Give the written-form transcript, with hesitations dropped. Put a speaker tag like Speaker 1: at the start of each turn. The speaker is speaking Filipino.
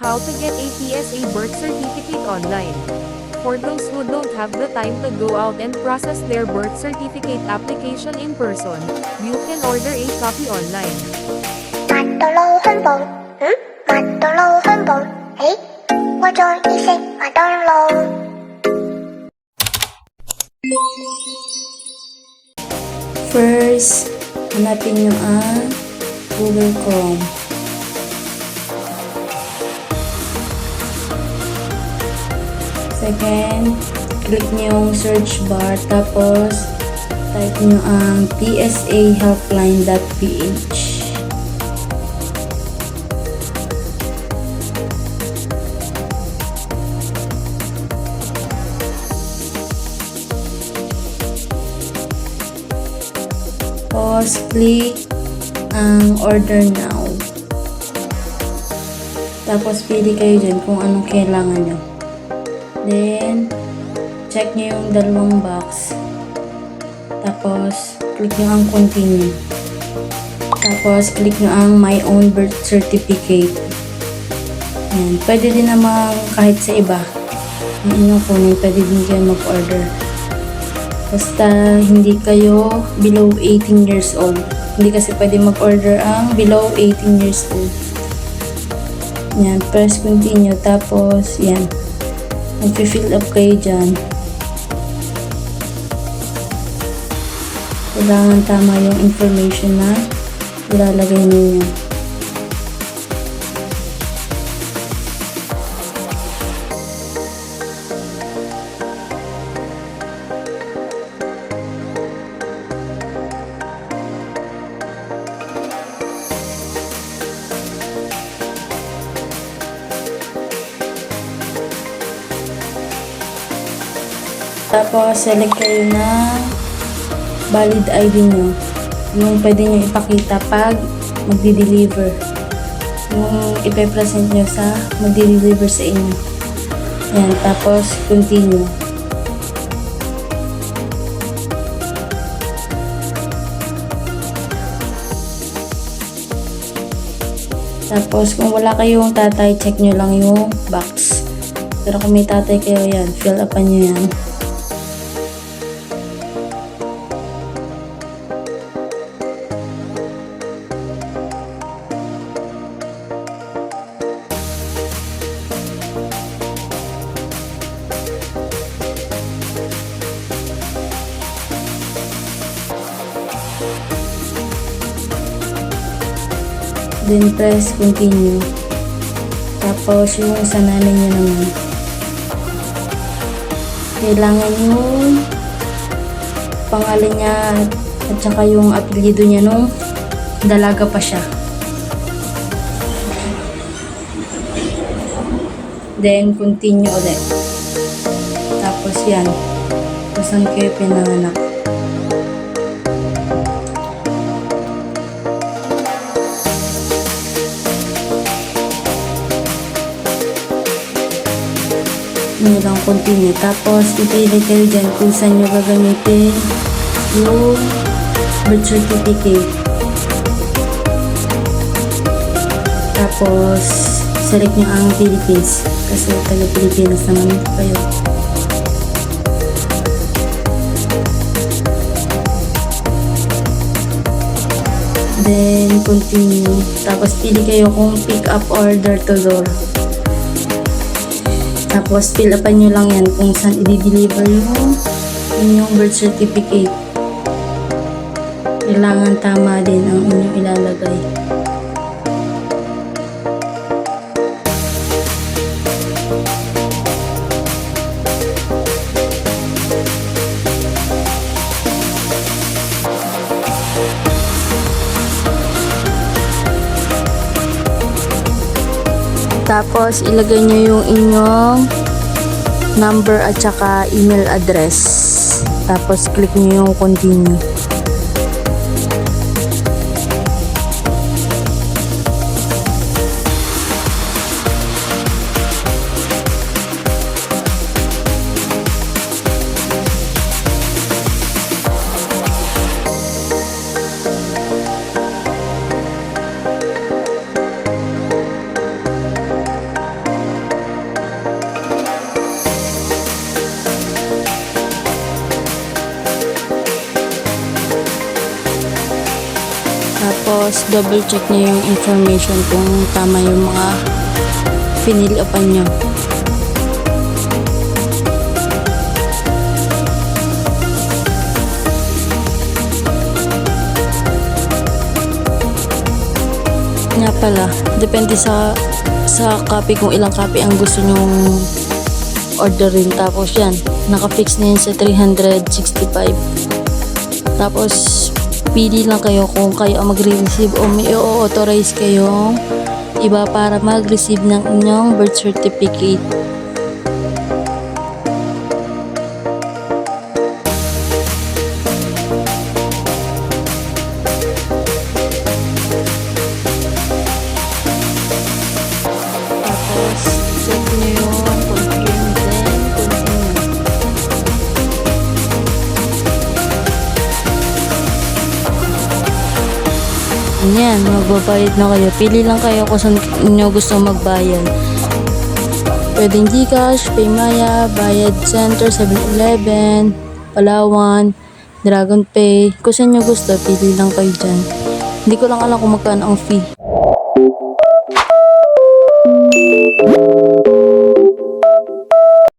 Speaker 1: How to get a PSA birth certificate online. For those who don't have the time to go out and process their birth certificate application in person, you can order a copy online.
Speaker 2: 麦當勞漢堡，麥當勞漢堡，嘿，我中意食麥當勞。
Speaker 3: First, hanapin nyo ang Google Chrome. Second, click nyo yung search bar, tapos type nyo ang psahelpline.ph. Tapos, click ang order now. Tapos, pili kayo dyan kung anong kailangan nyo. Then, check nyo yung dalawang box. Tapos, click nyo ang continue. Tapos, click nyo ang my own birth certificate. Ayan. Pwede din naman kahit sa iba. Ang inyong kunin, pwede din kayo mag-order. Basta hindi kayo below 18 years old. Hindi kasi pwede mag-order ang below 18 years old. Yan, press continue. Tapos, yan. Mag-fill up kayo dyan. Kailangan tama yung information na ilalagay ninyo. Tapos, select kayo na valid ID nyo. Yung pwede nyo ipakita pag magdi-deliver. Yung ipe-present nyo sa magdi-deliver sa inyo. Yan. Tapos, continue. Tapos, kung wala kayong tatay, check nyo lang yung box. Pero kung may tatay kayo, yan. Fill upan nyo yan. Then press continue. Tapos yung sa nanay nyo naman, kailangan yung pangalan niya at saka yung apelyido niya nung dalaga pa siya. Then continue ulit. Tapos yan, kung saan kayo pinanganak. Nyo lang continue. Tapos, ipili kayo dyan kung saan nyo gagamitin yung birth certificate. Tapos, select nyo ang Philippines. Kasi taga Pilipinas naman kayo. Then, continue. Tapos, pili kayo kung pick up order to door. Tapos, fill upan nyo lang yan kung saan i-deliver yung inyong birth certificate. Kailangan tama din ang inyong ilalagay. Tapos, ilagay nyo yung inyong number at saka email address. Tapos, click nyo yung continue. Tapos, double check nyo yung information kung tama yung mga fill upan nyo. Nga pala, depende sa copy kung ilang copy ang gusto nyong orderin. Tapos yan, nakafix na yan sa 365. Tapos, pili lang kayo kung kayo ang magre-receive o may i-authorize kayong iba para mag-receive ng inyong birth certificate. Tapos, check nyo yung confirm, then continue. Yan, magbabayad na kayo. Pili lang kayo kung saan nyo gusto magbayad. Pwedeng Gcash, Paymaya, Bayad Center, 7-Eleven, Palawan, Dragon Pay. Kung saan nyo gusto, pili lang kayo dyan. Hindi ko lang alam kung magkano ang fee.